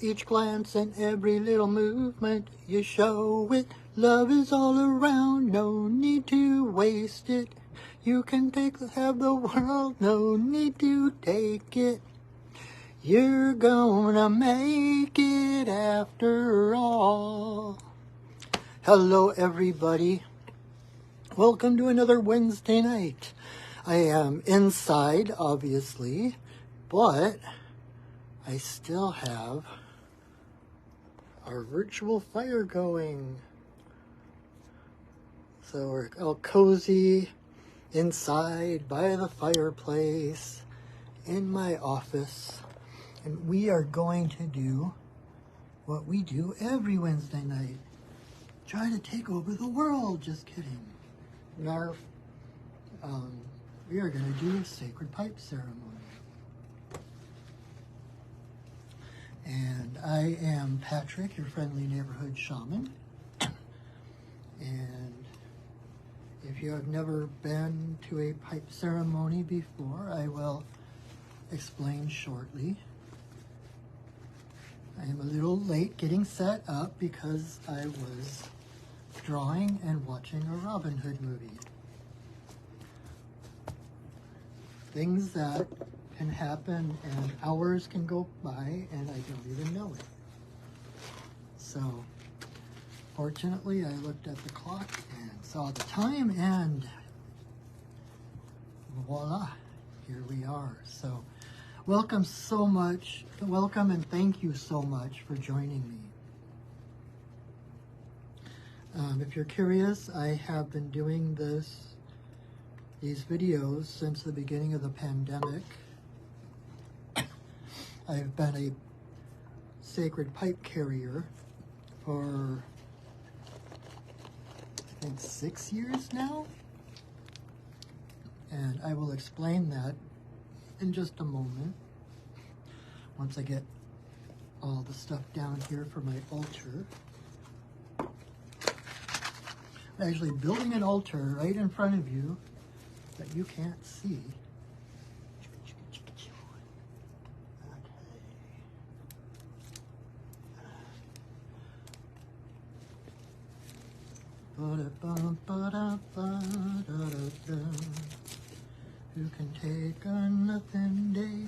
Each glance and every little movement, you show it. Love is all around, no need to waste it. You can have the world, no need to take it. You're gonna make it after all. Hello, everybody. Welcome to another Wednesday night. I am inside, obviously, but I still have our virtual fire going. So we're all cozy inside by the fireplace in my office. And we are going to do what we do every Wednesday night. Try to take over the world. Just kidding. Narf. We are going to do a sacred pipe ceremony. And I am Patrick, your friendly neighborhood shaman. And if you have never been to a pipe ceremony before, I will explain shortly. I am a little late getting set up because I was drawing and watching a Robin Hood movie. Things that can happen and hours can go by and I don't even know it. So, fortunately, I looked at the clock and saw the time and voila, here we are. So, welcome so much. Welcome and thank you so much for joining me. If you're curious, I have been doing these videos since the beginning of the pandemic. I've been a sacred pipe carrier for, I think, 6 years now. And I will explain that in just a moment, once I get all the stuff down here for my altar. I'm actually building an altar right in front of you that you can't see. Who can take a nothing day,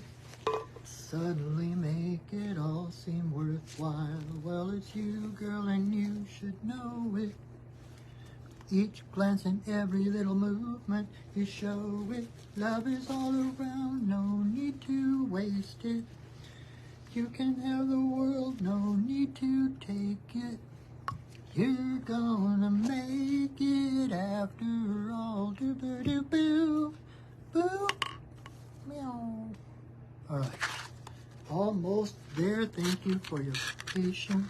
suddenly make it all seem worthwhile? Well, it's you, girl, and you should know it. Each glance and every little movement, you show it. Love is all around, no need to waste it. You can have the world, no need to take it. You're gonna make it after all. Do-ba-do-boo, boo, meow. All right, almost there. Thank you for your patience.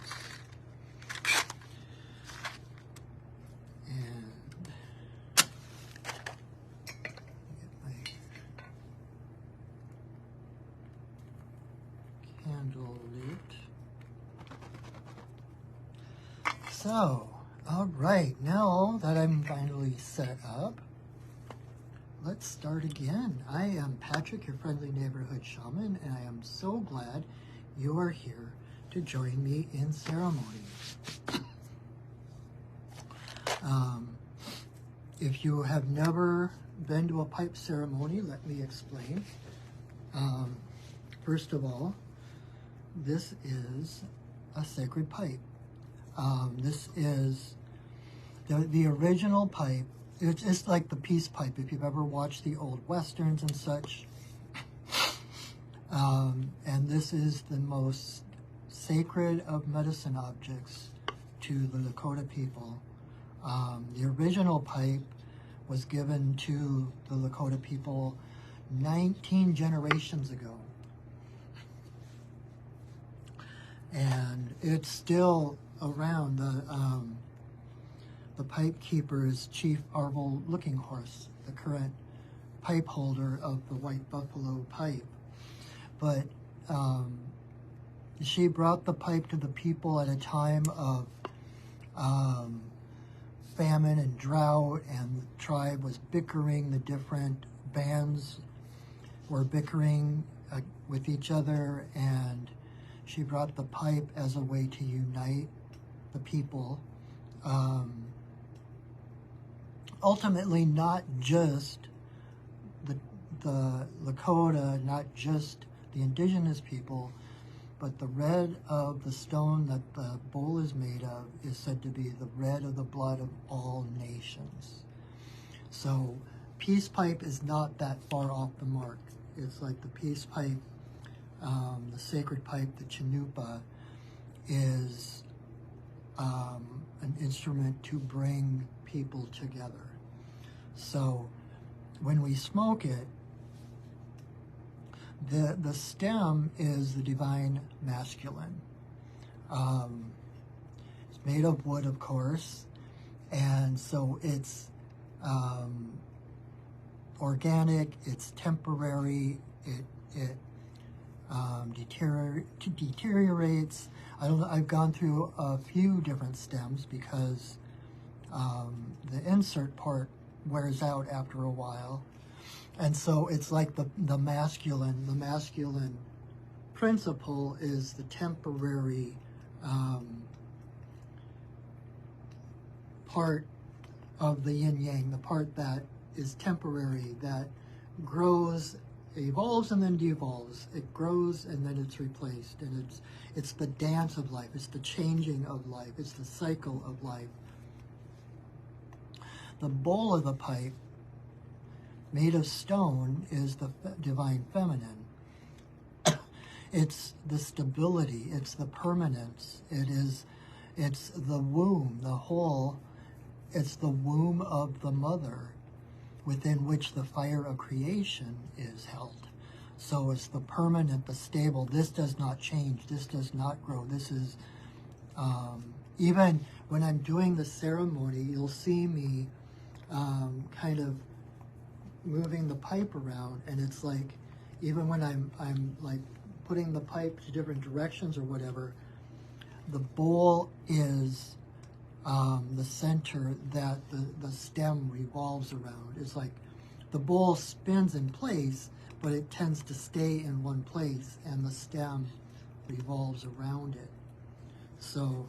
Candle lit. So, all right, now that I'm finally set up, let's start again. I am Patrick, your friendly neighborhood shaman, and I am so glad you are here to join me in ceremony. If you have never been to a pipe ceremony, let me explain. First of all, this is a sacred pipe. This is the original pipe. It's just like the peace pipe, if you've ever watched the old westerns and such. And this is the most sacred of medicine objects to the Lakota people. The original pipe was given to the Lakota people 19 generations ago. And it's still around. The pipe keeper is Chief Arvel Looking Horse, the current pipe holder of the White Buffalo pipe. But she brought the pipe to the people at a time of famine and drought, and the tribe was bickering. The different bands were bickering with each other, and She brought the pipe as a way to unite the people. Ultimately, not just the Lakota, not just the indigenous people, but the red of the stone that the bowl is made of is said to be the red of the blood of all nations. So peace pipe is not that far off the mark. It's like the peace pipe, the sacred pipe, the Chinupa, is an instrument to bring people together. So when we smoke it, the stem is the divine masculine. It's made of wood, of course, and so it's organic, it's temporary, it deteriorates. I've gone through a few different stems because the insert part wears out after a while. And so it's like the masculine principle is the temporary part of the yin-yang, the part that is temporary, that grows, evolves and then devolves. It grows and then it's replaced. And it's the dance of life. It's the changing of life. It's the cycle of life. The bowl of the pipe, made of stone, is the divine feminine. It's the stability. It's the permanence. It's the womb, the whole. It's the womb of the mother, within which the fire of creation is held. So it's the permanent, the stable. This does not change. This does not grow. This is, even when I'm doing the ceremony, you'll see me kind of moving the pipe around, and it's like, even when I'm like putting the pipe to different directions or whatever, the bowl is the center that the stem revolves around. It's like the bowl spins in place, but it tends to stay in one place, and the stem revolves around it. So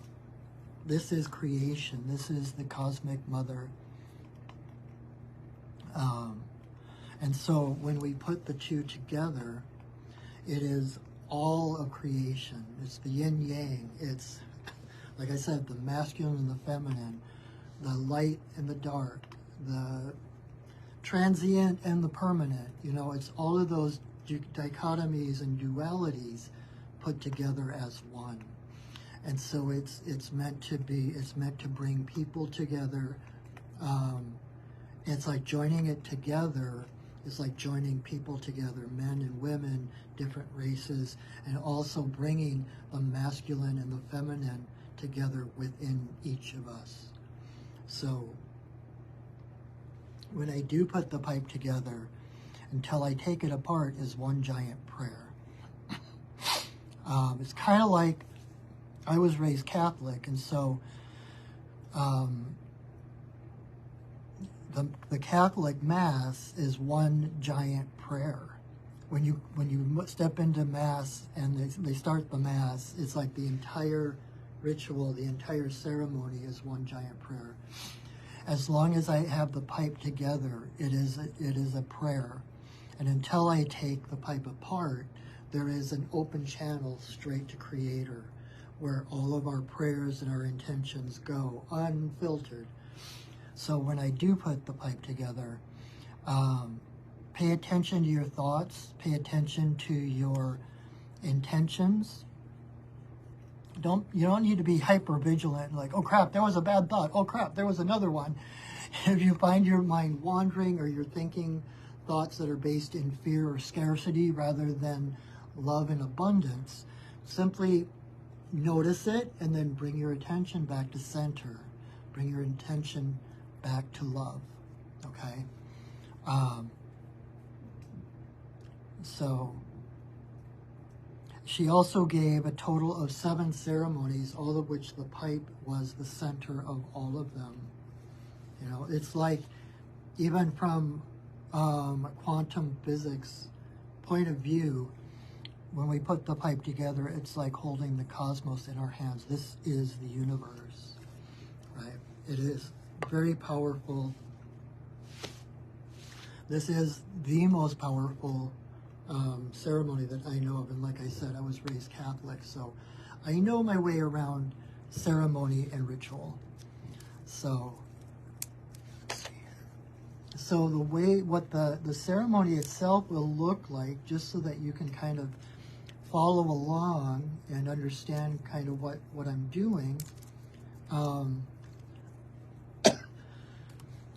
this is creation. This is the cosmic mother. And so when we put the two together, it is all of creation. It's the yin-yang. It's, like I said, the masculine and the feminine, the light and the dark, the transient and the permanent. You know, it's all of those dichotomies and dualities put together as one. And so it's meant to be, it's meant to bring people together. It's like joining it together. It's like joining people together, men and women, different races, and also bringing the masculine and the feminine together within each of us. So when I do put the pipe together, until I take it apart, is one giant prayer. It's kind of like, I was raised Catholic, and so the Catholic Mass is one giant prayer. When you step into Mass and they start the Mass, it's like the entire ritual, the entire ceremony is one giant prayer. As long as I have the pipe together, it is a prayer. And until I take the pipe apart, there is an open channel straight to Creator, where all of our prayers and our intentions go, unfiltered. So when I do put the pipe together, pay attention to your thoughts, pay attention to your intentions. You don't need to be hyper vigilant, like, oh crap, there was a bad thought. Oh crap, there was another one. If you find your mind wandering, or you're thinking thoughts that are based in fear or scarcity rather than love and abundance, simply notice it and then bring your attention back to center. Bring your intention back to love. Okay? So she also gave a total of 7 ceremonies, all of which the pipe was the center of all of them. You know, it's like, even from quantum physics point of view, when we put the pipe together, it's like holding the cosmos in our hands. This is the universe, right? It is very powerful. This is the most powerful ceremony that I know of. And like I said, I was raised Catholic, so I know my way around ceremony and ritual. So, let's see here. So the way, what the ceremony itself will look like, just so that you can kind of follow along and understand kind of what I'm doing.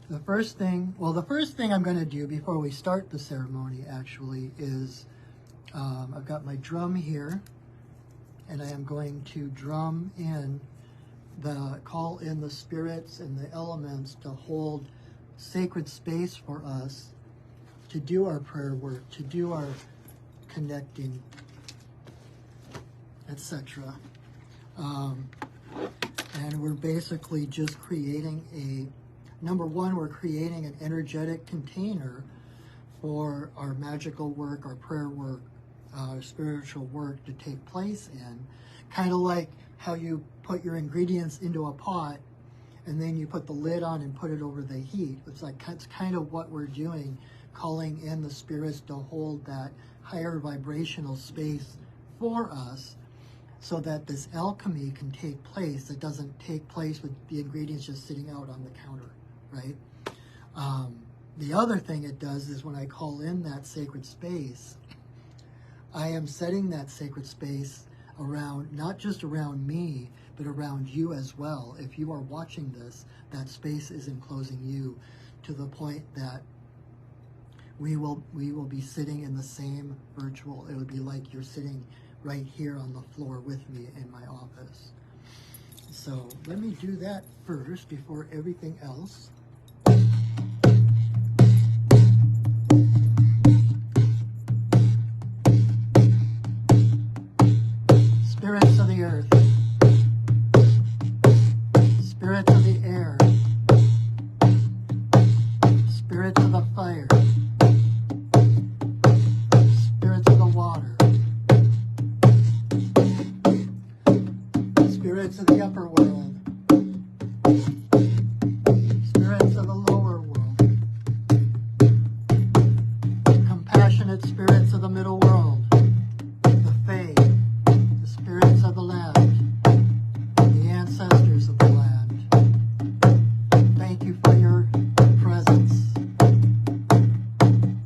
The first thing I'm going to do before we start the ceremony actually is I've got my drum here, and I am going to drum in call in the spirits and the elements to hold sacred space for us to do our prayer work, to do our connecting, etc. And we're basically just creating number one, we're creating an energetic container for our magical work, our prayer work, our spiritual work to take place in. Kind of like how you put your ingredients into a pot and then you put the lid on and put it over the heat. It's kind of what we're doing, calling in the spirits to hold that higher vibrational space for us, so that this alchemy can take place. It doesn't take place with the ingredients just sitting out on the counter, right? The other thing it does is when I call in that sacred space, I am setting that sacred space around, not just around me, but around you as well. If you are watching this, that space is enclosing you to the point that we will be sitting in the same virtual, it would be like you're sitting right here on the floor with me in my office. So let me do that first before everything else. Spirits of the earth, spirits of the air, spirits of the fire, spirits of the water, spirits of the upper world, spirits of the lower world, compassionate spirits of the middle world, the Fae, the spirits of the land, the ancestors of the land. Thank you for your presence.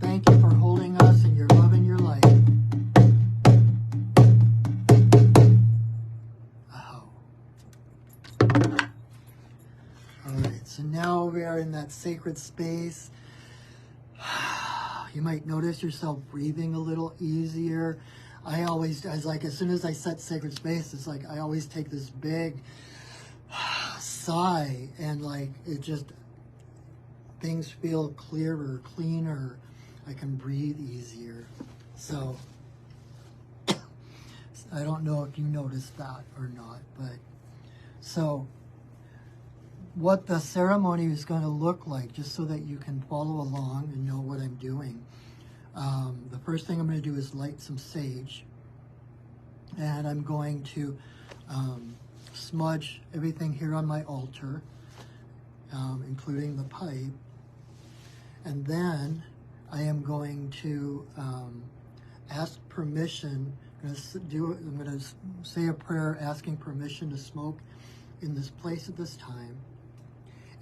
Thank you for holding us in your love and your light. Alright, so now we are in that sacred space. You might notice yourself breathing a little easier. I always, as soon as I set sacred space, it's like I always take this big sigh, and like it just, things feel clearer, cleaner. I can breathe easier. So I don't know if you noticed that or not, but so what the ceremony is going to look like, just so that you can follow along and know what I'm doing. The first thing I'm going to do is light some sage, and I'm going to smudge everything here on my altar, including the pipe, and then I am going to ask permission. I'm going to say a prayer asking permission to smoke in this place at this time.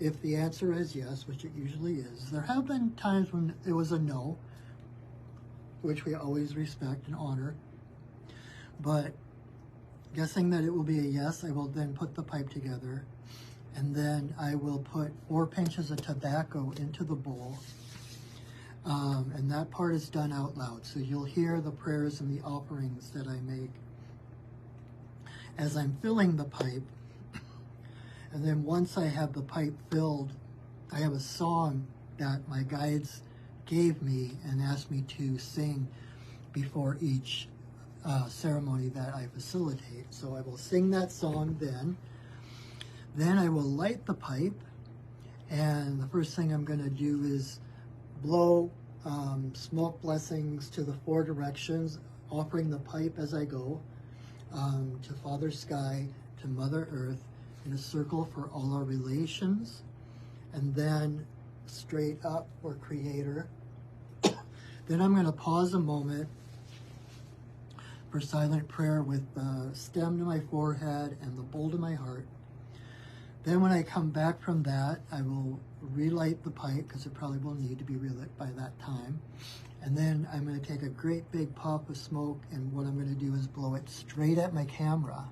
If the answer is yes, which it usually is, there have been times when it was a no, which we always respect and honor. But guessing that it will be a yes, I will then put the pipe together, and then I will put 4 pinches of tobacco into the bowl. And that part is done out loud, so you'll hear the prayers and the offerings that I make as I'm filling the pipe. And then once I have the pipe filled, I have a song that my guides gave me and asked me to sing before each ceremony that I facilitate. So I will sing that song then. Then I will light the pipe, and the first thing I'm going to do is blow smoke blessings to the 4 directions offering the pipe as I go, to Father Sky, to Mother Earth, in a circle for all our relations, and then straight up for Creator. Then I'm going to pause a moment for silent prayer with the stem to my forehead and the bowl to my heart. Then when I come back from that, I will relight the pipe, because it probably will need to be relit by that time. And then I'm going to take a great big puff of smoke, and what I'm going to do is blow it straight at my camera.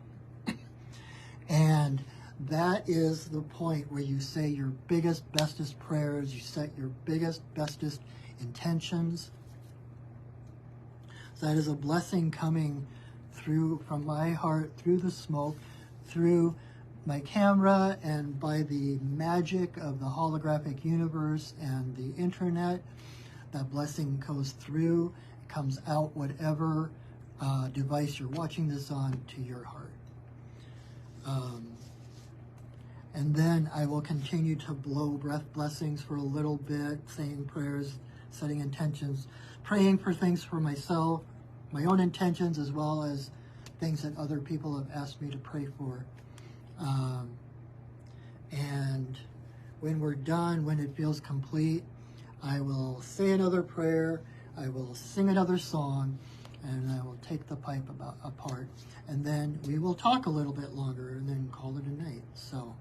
And that is the point where you say your biggest, bestest prayers, you set your biggest, bestest intentions. So that is a blessing coming through from my heart, through the smoke, through my camera, and by the magic of the holographic universe and the internet. That blessing goes through, comes out whatever device you're watching this on to your heart. And then I will continue to blow breath blessings for a little bit, saying prayers, setting intentions, praying for things for myself, my own intentions, as well as things that other people have asked me to pray for. And when we're done, when it feels complete, I will say another prayer, I will sing another song, and I will take the pipe apart. And then we will talk a little bit longer and then call it a night. So,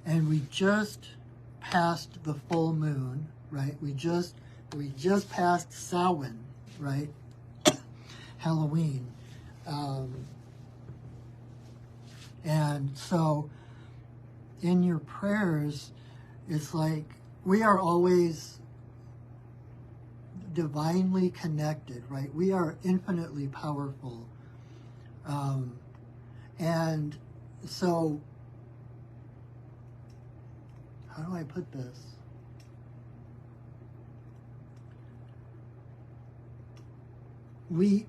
and we just passed the full moon, right? We just passed Samhain, right? Halloween. And so in your prayers, it's like we are always divinely connected, right? We are infinitely powerful. And so, how do I put this? We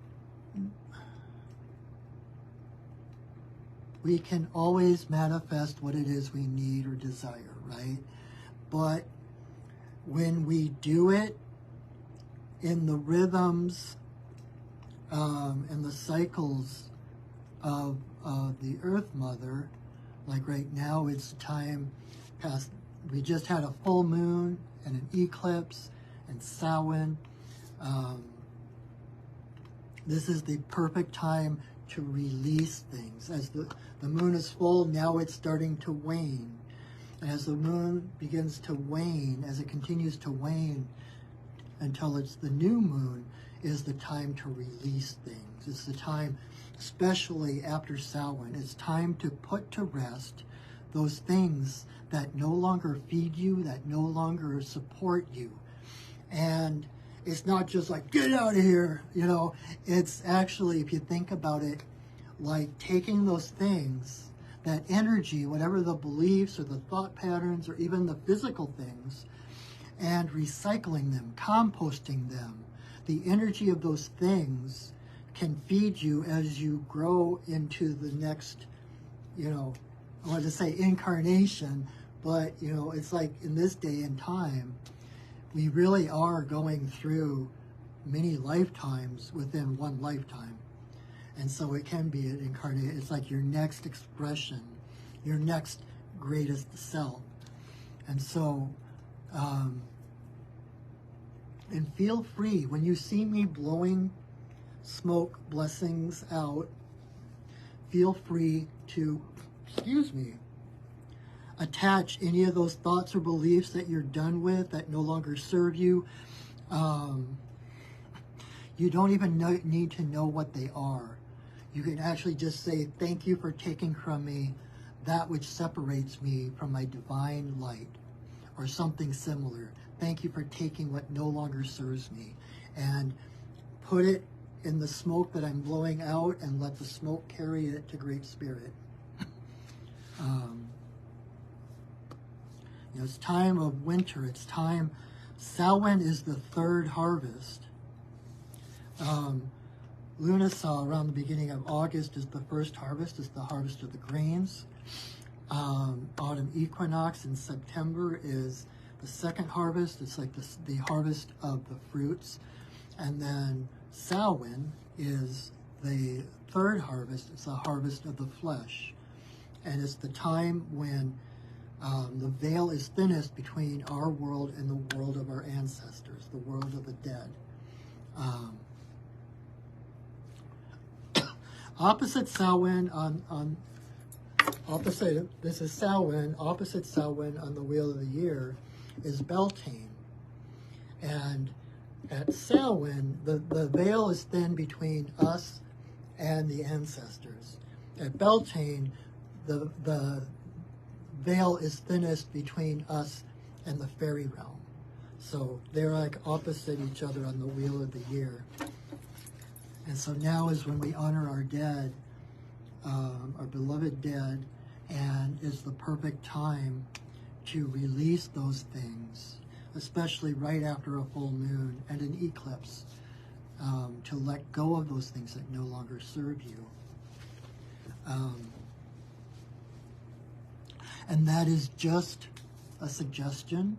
can always manifest what it is we need or desire, right? But when we do it in the rhythms and the cycles of the Earth Mother, like right now it's time past, we just had a full moon and an eclipse and Samhain. This is the perfect time to release things. As the moon is full, now it's starting to wane. And as the moon begins to wane, as it continues to wane until it's the new moon, is the time to release things. It's the time, especially after Samhain, it's time to put to rest those things that no longer feed you, that no longer support you. And it's not just like, get out of here, you know. It's actually, if you think about it, like taking those things, that energy, whatever the beliefs or the thought patterns or even the physical things, and recycling them, composting them. The energy of those things can feed you as you grow into the next, you know, I want to say incarnation, but, you know, it's like in this day and time, we really are going through many lifetimes within one lifetime. And so it can be an incarnate. It's like your next expression, your next greatest self. And so, and feel free, when you see me blowing smoke blessings out, feel free to, attach any of those thoughts or beliefs that you're done with, that no longer serve you. You don't even need to know what they are. You can actually just say, thank you for taking from me that which separates me from my divine light, or something similar. Thank you for taking what no longer serves me. And put it in the smoke that I'm blowing out, and let the smoke carry it to Great Spirit. You know, it's time of winter. It's time. Samhain is the third harvest. Lunasaw, around the beginning of August, is the first harvest. It's the harvest of the grains. Autumn equinox in September is the second harvest. It's like the harvest of the fruits. And then Samhain is the third harvest. It's the harvest of the flesh. And it's the time when the veil is thinnest between our world and the world of our ancestors, the world of the dead. Opposite Samhain this is Samhain, opposite Samhain on the Wheel of the Year is Beltane. And at Samhain, the veil is thin between us and the ancestors. At Beltane, the veil is thinnest between us and the fairy realm. So they're like opposite each other on the Wheel of the Year. And so now is when we honor our dead, our beloved dead, and is the perfect time to release those things, especially right after a full moon and an eclipse, to let go of those things that no longer serve you. And that is just a suggestion.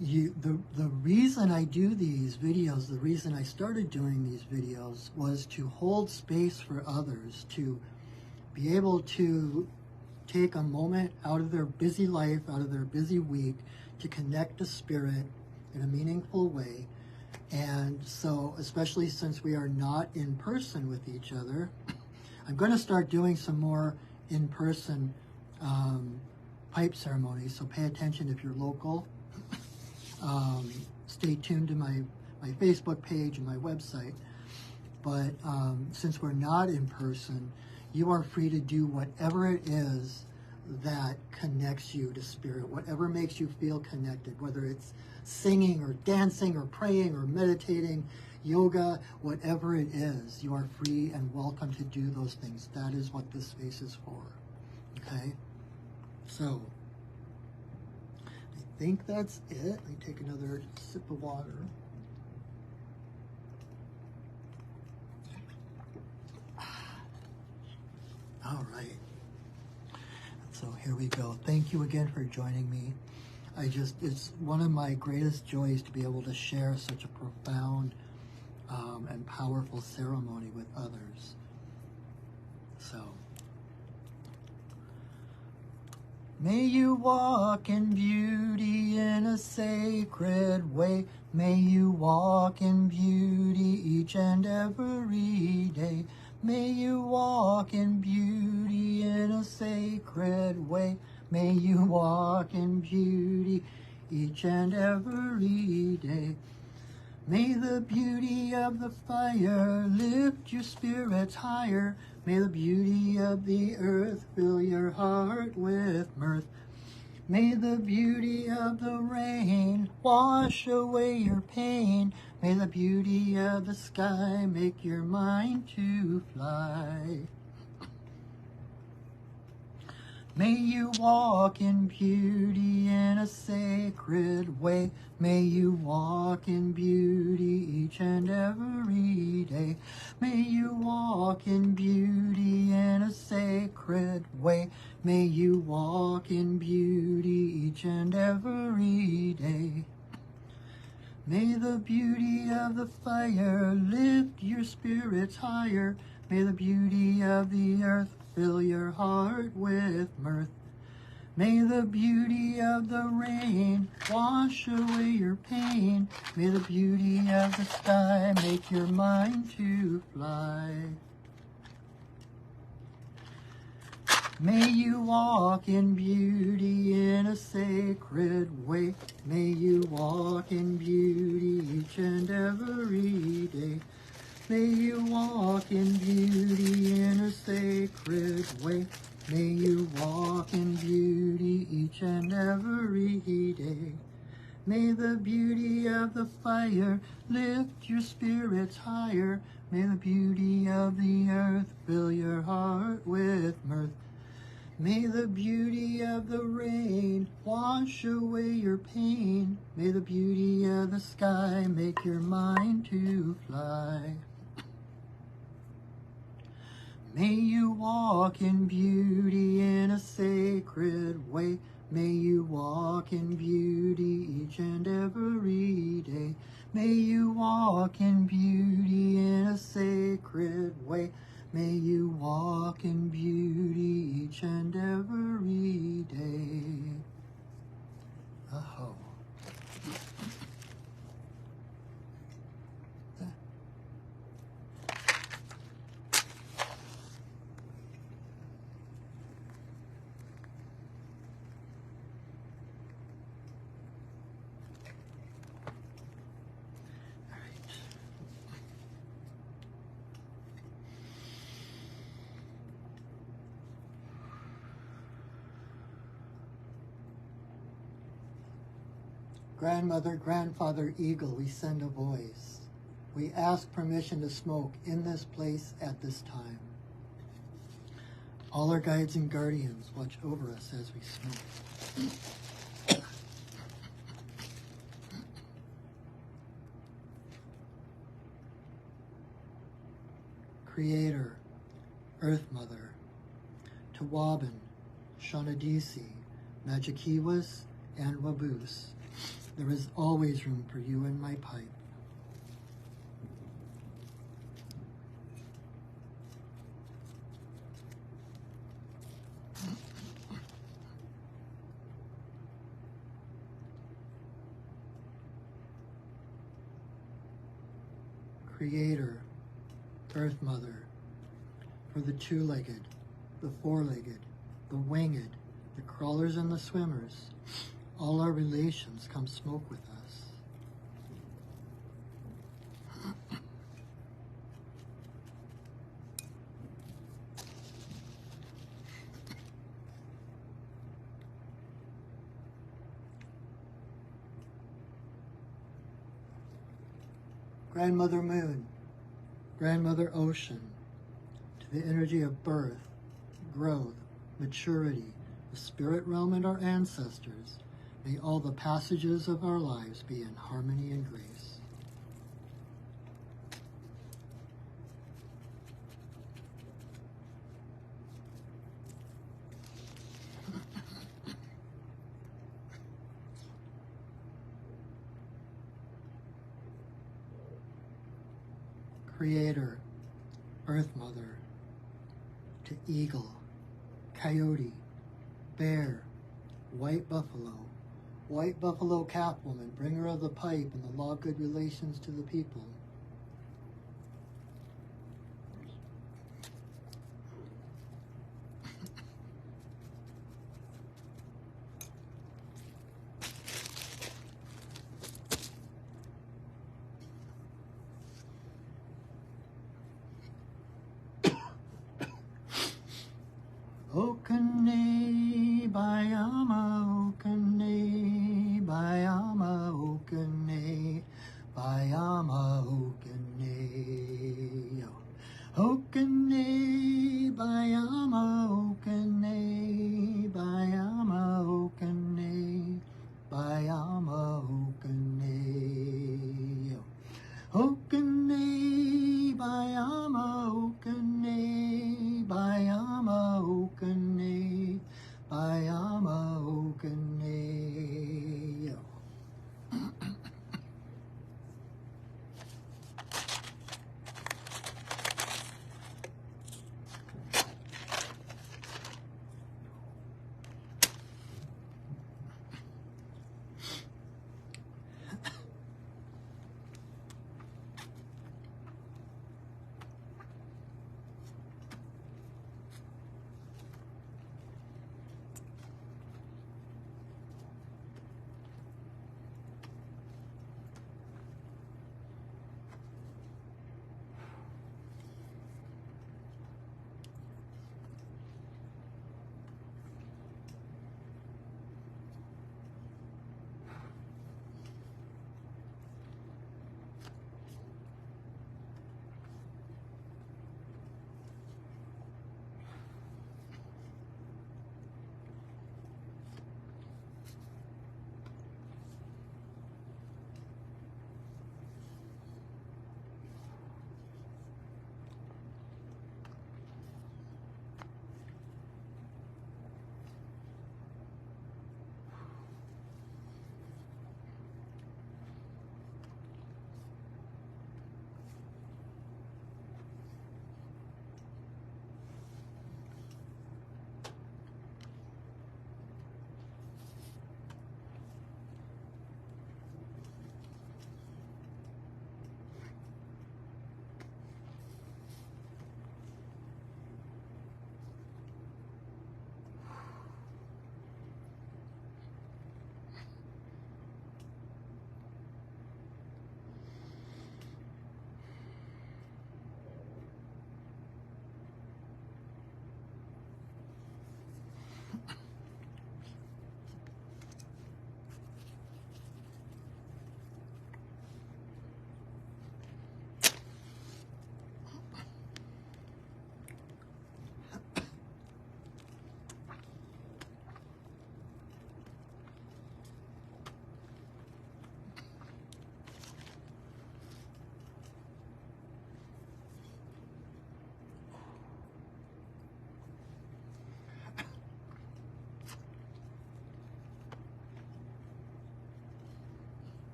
The reason I do these videos, the reason I started doing these videos was to hold space for others, to be able to take a moment out of their busy life, out of their busy week, to connect to spirit in a meaningful way. And so, especially since we are not in person with each other, I'm going to start doing some more in-person pipe ceremonies, so pay attention if you're local. Stay tuned to my Facebook page and my website. But since we're not in person, you are free to do whatever it is that connects you to spirit, whatever makes you feel connected, whether it's singing or dancing or praying or meditating, yoga, whatever it is, you are free and welcome to do those things. That is what this space is for. Okay? So, I think that's it. Let me take another sip of water. All right. So here we go. Thank you again for joining me. It's one of my greatest joys to be able to share such a profound and powerful ceremony with others. So, may you walk in beauty in a sacred way. May you walk in beauty each and every day. May you walk in beauty in a sacred way. May you walk in beauty each and every day. May the beauty of the fire lift your spirits higher. May the beauty of the earth fill your heart with mirth. May the beauty of the rain wash away your pain. May the beauty of the sky make your mind to fly. May you walk in beauty in a sacred way. May you walk in beauty each and every day. May you walk in beauty in a sacred way. May you walk in beauty each and every day. May the beauty of the fire lift your spirits higher. May the beauty of the earth fill your heart with mirth. May the beauty of the rain wash away your pain. May the beauty of the sky make your mind to fly. May you walk in beauty in a sacred way. May you walk in beauty each and every day. May you walk in beauty in a sacred way. May you walk in beauty each and every day. May the beauty of the fire lift your spirits higher. May the beauty of the earth fill your heart with mirth. May the beauty of the rain wash away your pain. May the beauty of the sky make your mind to fly. May you walk in beauty in a sacred way. May you walk in beauty each and every day. May you walk in beauty in a sacred way. May you walk in beauty each and every day. Aho. Grandmother, grandfather, eagle, we send a voice. We ask permission to smoke in this place at this time. All our guides and guardians watch over us as we smoke. Creator, Earth Mother, Tawabin, Shaunadisi, Magikiwas, and Waboose. There is always room for you in my pipe. Creator, Earth Mother, for the two-legged, the four-legged, the winged, the crawlers and the swimmers, all our relations come smoke with us. Grandmother Moon, Grandmother Ocean, to the energy of birth, growth, maturity, the spirit realm and our ancestors, may all the passages of our lives be in harmony and grace. Creator, Earth Mother, to eagle, coyote, bear, white buffalo, Catwoman, bringer of the pipe and the law of good relations to the people. Okane, Bayama, Okane, Bayama, Okane, Bayama,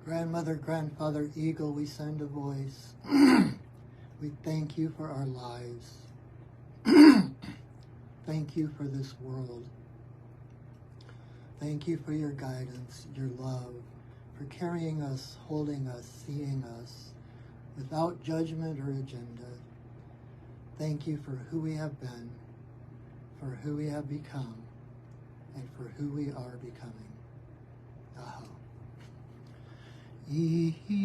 Grandmother, Grandfather Eagle, we send a voice. We thank you for our lives. Thank you for this world. Thank you for your guidance, your love, for carrying us, holding us, seeing us, without judgment or agenda. Thank you for who we have been, for who we have become, and for who we are becoming. Aho. Ihi-la-ihi-o,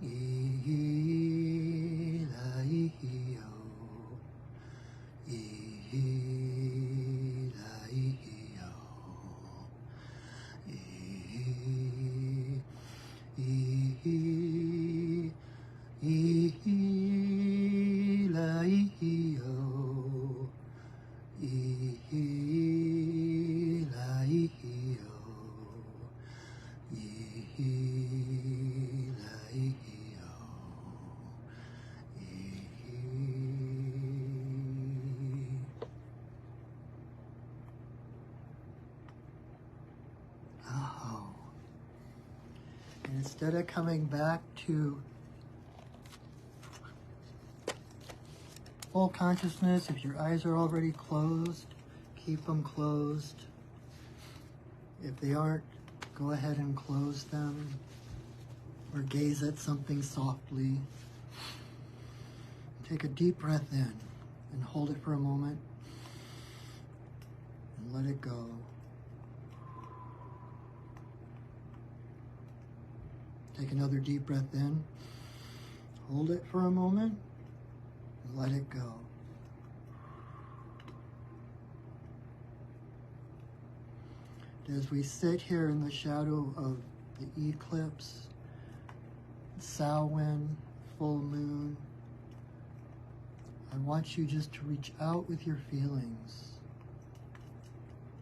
ihi-la-ihi-o, ihi-la-ihi-o, ihi-la-ihi-o, ihi-la-ihi-o. And instead of coming back to full consciousness, if your eyes are already closed, keep them closed. If they aren't, go ahead and close them or gaze at something softly. Take a deep breath in and hold it for a moment and let it go. Take another deep breath in, hold it for a moment and let it go. As we sit here in the shadow of the eclipse, Samhain, full moon, I want you just to reach out with your feelings,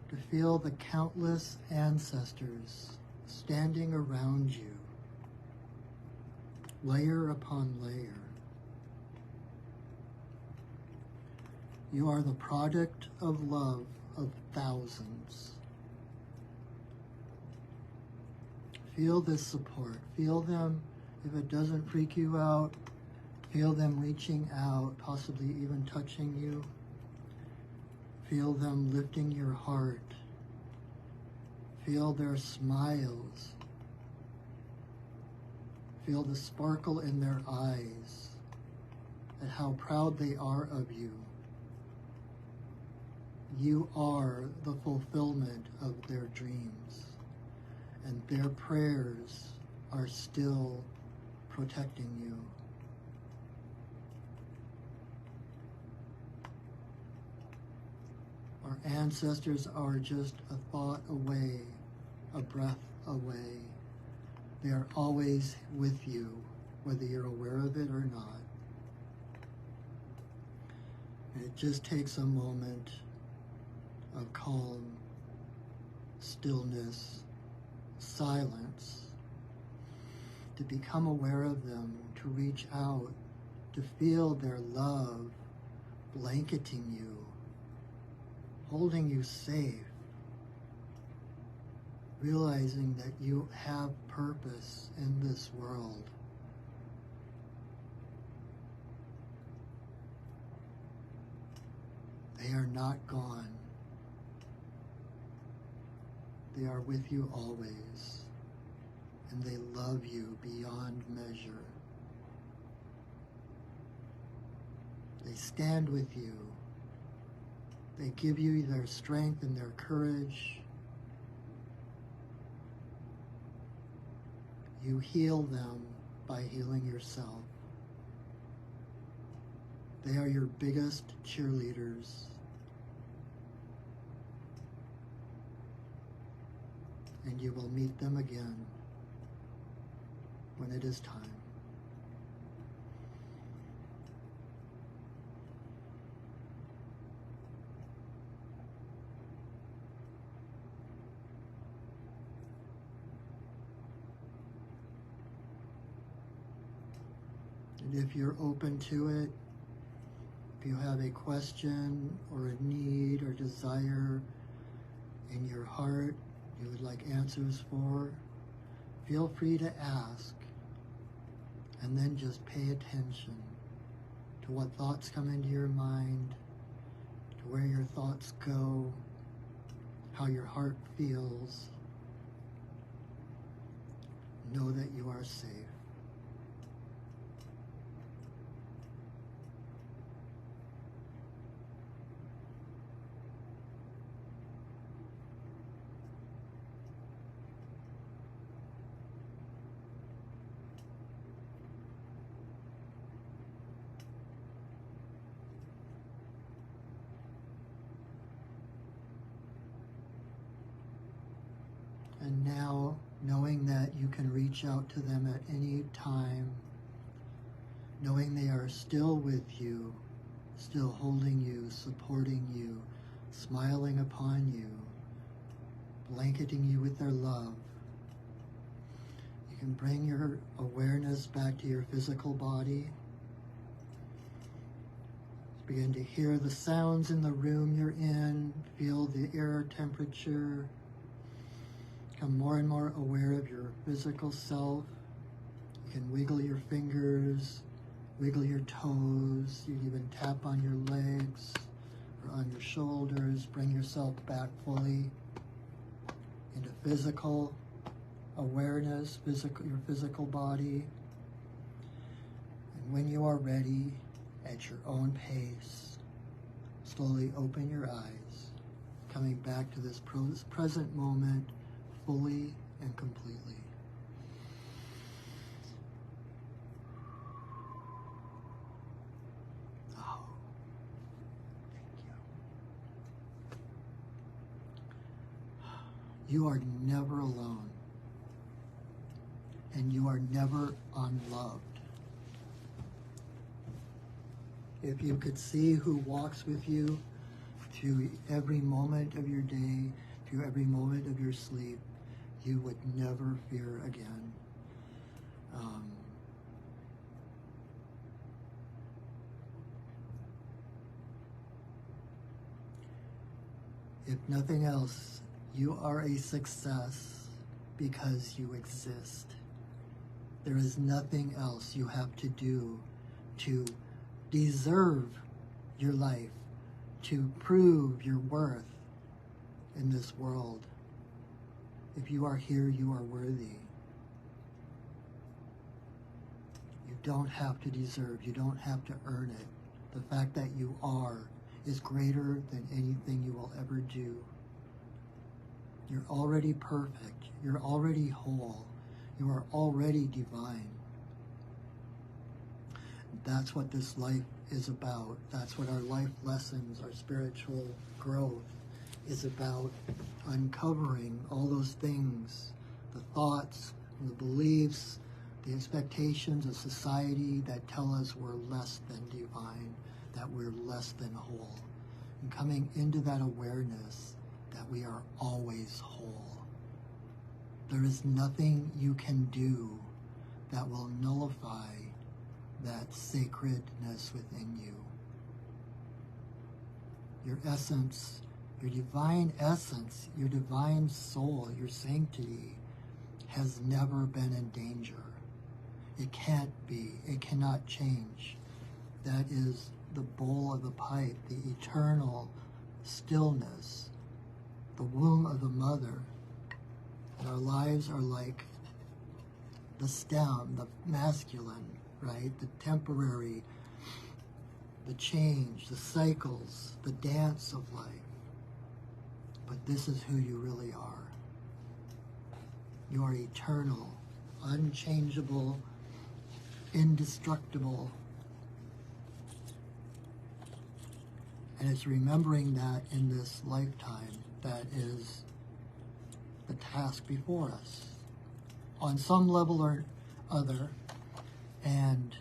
to feel the countless ancestors standing around you, layer upon layer. You are the product of love of thousands. Feel this support. Feel them, if it doesn't freak you out, feel them reaching out, possibly even touching you. Feel them lifting your heart. Feel their smiles. Feel the sparkle in their eyes at how proud they are of you. You are the fulfillment of their dreams, and their prayers are still protecting you. Our ancestors are just a thought away, a breath away. They are always with you, whether you're aware of it or not. And it just takes a moment of calm, stillness, silence, to become aware of them, to reach out, to feel their love blanketing you, holding you safe, realizing that you have purpose in this world. They are not gone. They are with you always, and they love you beyond measure. They stand with you. They give you their strength and their courage. You heal them by healing yourself. They are your biggest cheerleaders. And you will meet them again when it is time. And if you're open to it, if you have a question or a need or desire in your heart you would like answers for, feel free to ask, and then just pay attention to what thoughts come into your mind, to where your thoughts go, how your heart feels. Know that you are safe. And now, knowing that you can reach out to them at any time, knowing they are still with you, still holding you, supporting you, smiling upon you, blanketing you with their love, you can bring your awareness back to your physical body. Begin to hear the sounds in the room you're in, feel the air temperature. Become more and more aware of your physical self. You can wiggle your fingers, wiggle your toes. You can even tap on your legs or on your shoulders. Bring yourself back fully into physical awareness, your physical body. And when you are ready, at your own pace, slowly open your eyes, coming back to this present moment fully and completely. Oh, thank you. You are never alone, and you are never unloved. If you could see who walks with you through every moment of your day, through every moment of your sleep, you would never fear again. If nothing else, you are a success because you exist. There is nothing else you have to do to deserve your life, to prove your worth in this world. If you are here, you are worthy. You don't have to deserve, you don't have to earn it. The fact that you are is greater than anything you will ever do. You're already perfect, you're already whole, you are already divine. That's what this life is about. That's what our life lessons, our spiritual growth is about, uncovering all those things, the thoughts, the beliefs, the expectations of society that tell us we're less than divine, that we're less than whole. And coming into that awareness that we are always whole. There is nothing you can do that will nullify that sacredness within you. Your essence, your divine essence, your divine soul, your sanctity has never been in danger. It can't be, it cannot change. That is the bowl of the pipe, the eternal stillness, the womb of the mother. And our lives are like the stem, the masculine, right? The temporary, the change, the cycles, the dance of life. But this is who you really are. You are eternal, unchangeable, indestructible. And it's remembering that in this lifetime that is the task before us, on some level or other, and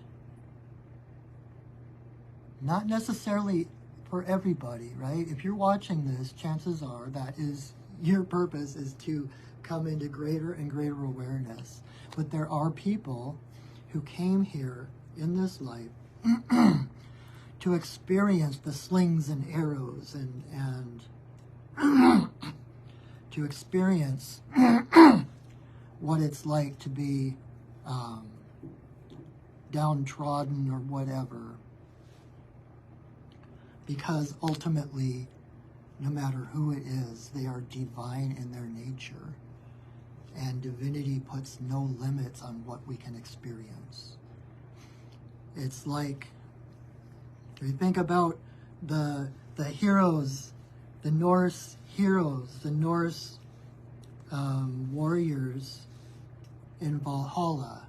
not necessarily for everybody, right? If you're watching this, chances are that is your purpose, is to come into greater and greater awareness. But there are people who came here in this life to experience the slings and arrows and to experience what it's like to be downtrodden or whatever. Because ultimately, no matter who it is, they are divine in their nature. And divinity puts no limits on what we can experience. It's like, if you think about the heroes, the Norse heroes, the Norse warriors in Valhalla.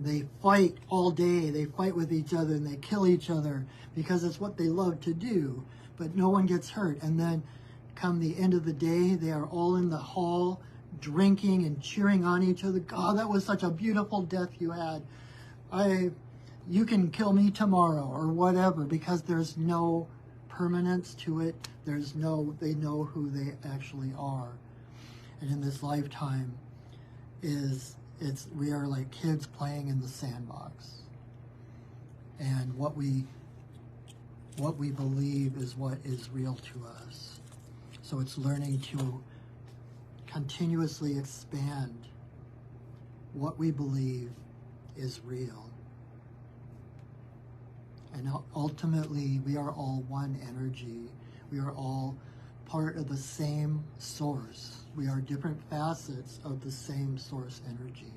They fight all day, they fight with each other, and they kill each other because it's what they love to do, but no one gets hurt. And then come the end of the day, they are all in the hall drinking and cheering on each other. God, that was such a beautiful death you had. You can kill me tomorrow or whatever, because there's no permanence to it. They know who they actually are. And in this lifetime we are like kids playing in the sandbox. And what we believe is what is real to us. So it's learning to continuously expand what we believe is real. And ultimately, we are all one energy. We are all part of the same source. We are different facets of the same source energy.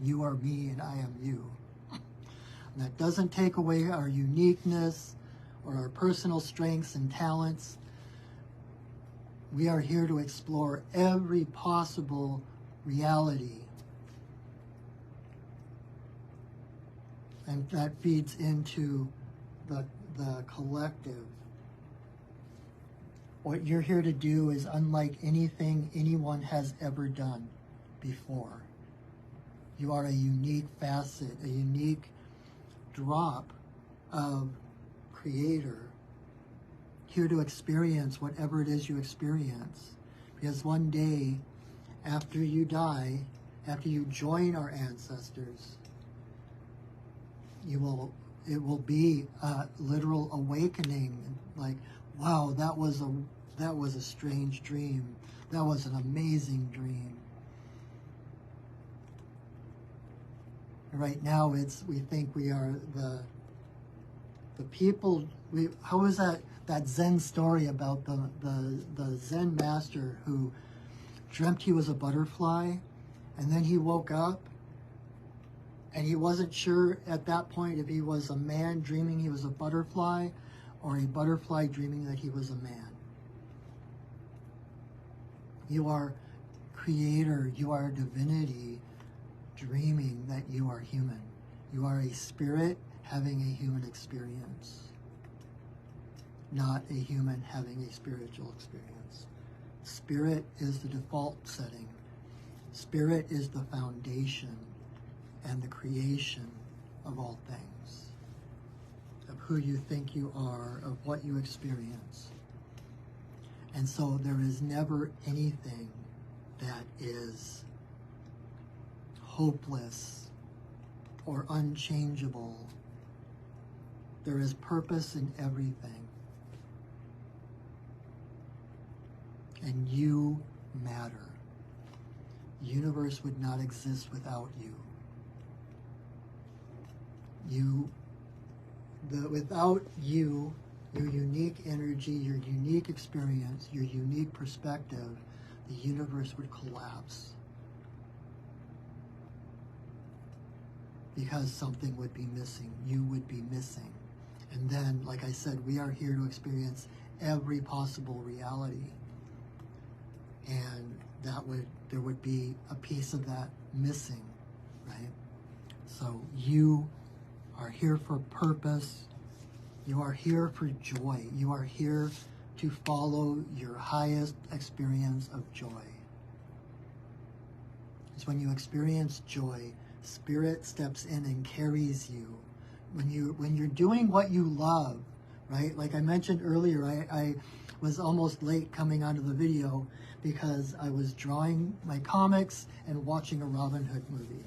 You are me and I am you. And that doesn't take away our uniqueness or our personal strengths and talents. We are here to explore every possible reality. And that feeds into the collective. What you're here to do is unlike anything anyone has ever done before. You are a unique facet, a unique drop of Creator, here to experience whatever it is you experience. Because one day, after you die, after you join our ancestors, it will be a literal awakening. Like, wow, that was a strange dream. That was an amazing dream. Right now, we think we are the people. How is that Zen story about the Zen master who dreamt he was a butterfly, and then he woke up, and he wasn't sure at that point if he was a man dreaming he was a butterfly, or a butterfly dreaming that he was a man. You are Creator. You are divinity, dreaming that you are human. You are a spirit having a human experience, not a human having a spiritual experience. Spirit is the default setting. Spirit is the foundation and the creation of all things, of who you think you are, of what you experience. And so there is never anything that is hopeless or unchangeable. There is purpose in everything. And you matter. The universe would not exist without you. Without you, your unique energy, your unique experience, your unique perspective, the universe would collapse. Because something would be missing. You would be missing. And then, like I said, we are here to experience every possible reality. And there would be a piece of that missing, right? So you are here for purpose. You are here for joy. You are here to follow your highest experience of joy. It's when you experience joy, Spirit steps in and carries you. When you're doing what you love, right? Like I mentioned earlier, I was almost late coming onto the video because I was drawing my comics and watching a Robin Hood movie.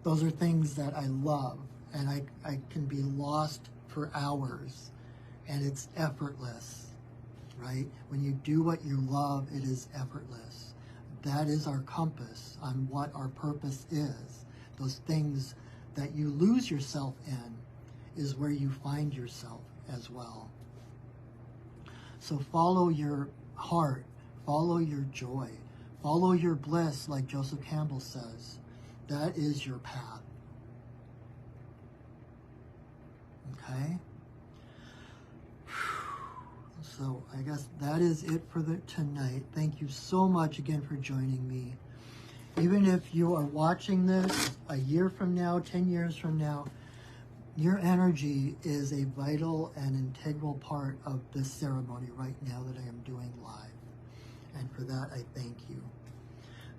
Those are things that I love, and I can be lost for hours, and it's effortless, right? When you do what you love, it is effortless. That is our compass on what our purpose is. Those things that you lose yourself in is where you find yourself as well. So follow your heart, follow your joy, follow your bliss, like Joseph Campbell says. That is your path. Okay? So I guess that is it for tonight. Thank you so much again for joining me. Even if you are watching this a year from now, 10 years from now, your energy is a vital and integral part of this ceremony right now that I am doing live. And for that, I thank you.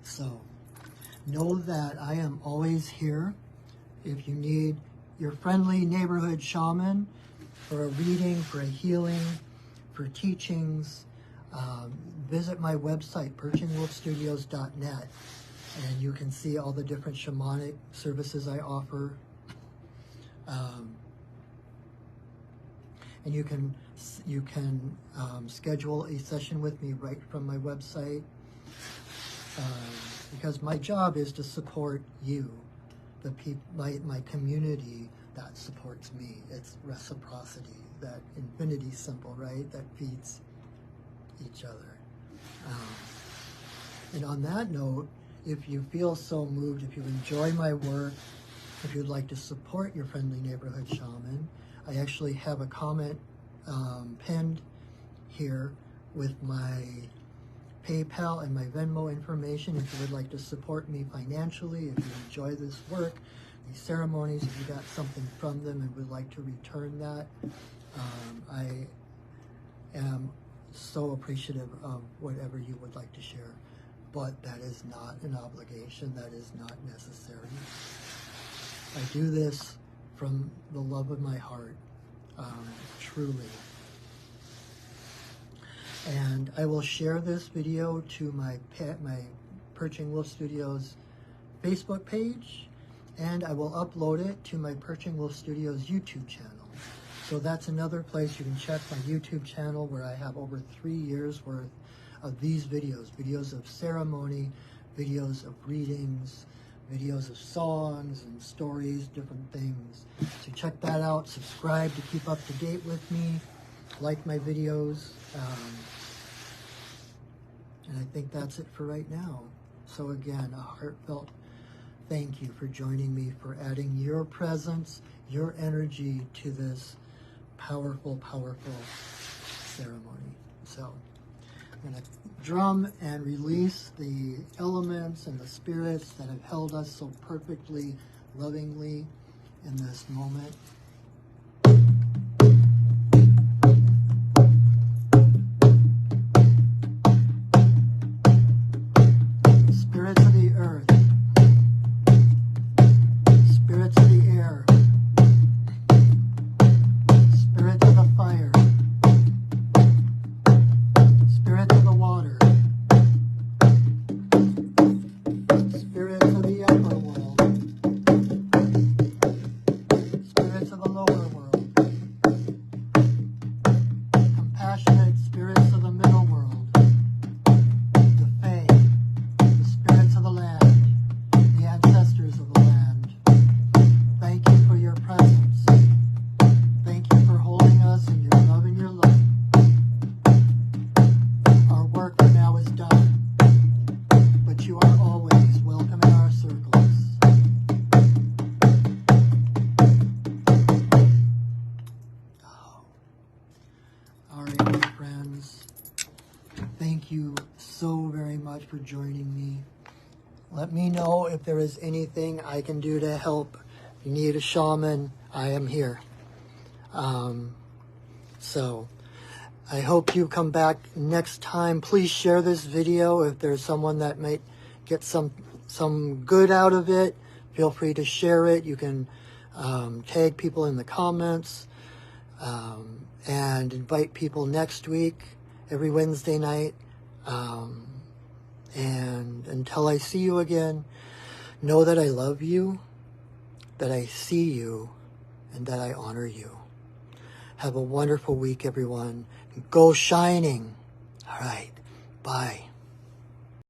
So know that I am always here. If you need your friendly neighborhood shaman for a reading, for a healing, for teachings, visit my website, perchingwolfstudios.net, and you can see all the different shamanic services I offer. And you can schedule a session with me right from my website, because my job is to support you, my community that supports me. It's reciprocity, that infinity symbol, right? That feeds each other. And on that note, if you feel so moved, if you enjoy my work, if you'd like to support your friendly neighborhood shaman, I actually have a comment pinned here with my PayPal and my Venmo information if you would like to support me financially, if you enjoy this work, these ceremonies, if you got something from them and would like to return that. I am so appreciative of whatever you would like to share, but that is not an obligation, that is not necessary. I do this from the love of my heart, truly. And I will share this video to my Perching Wolf Studios Facebook page, and I will upload it to my Perching Wolf Studios YouTube channel. So that's another place you can check my YouTube channel, where I have over 3 years worth of these videos of ceremony, videos of readings, videos of songs and stories, different things. So check that out, subscribe to keep up to date with me, like my videos, and I think that's it for right now. So again, a heartfelt thank you for joining me, for adding your presence, your energy to this powerful, powerful ceremony. So I'm going to drum and release the elements and the spirits that have held us so perfectly, lovingly in this moment. Spirits of the earth, spirits of the air, spirits of the fire, spirits of the water, spirits of the upper world, spirits of the lower world, compassionate spirits of the middle world, the Fae, the spirits of the land, the ancestors of the land. Thank you for your presence. Thank you for holding us in your love and your light. Our work for now is done, but you are always welcome in our circles. Oh. All right, my friends. Thank you so very much for joining me. Let me know if there is anything I can do to help. If you need a shaman, I am here. So I hope you come back next time. Please share this video if there's someone that might get some good out of it. Feel free to share it. You can tag people in the comments, and invite people next week, every Wednesday night. And until I see you again, know that I love you, that I see you, and that I honor you. Have a wonderful week, everyone. Go shining. All right. Bye.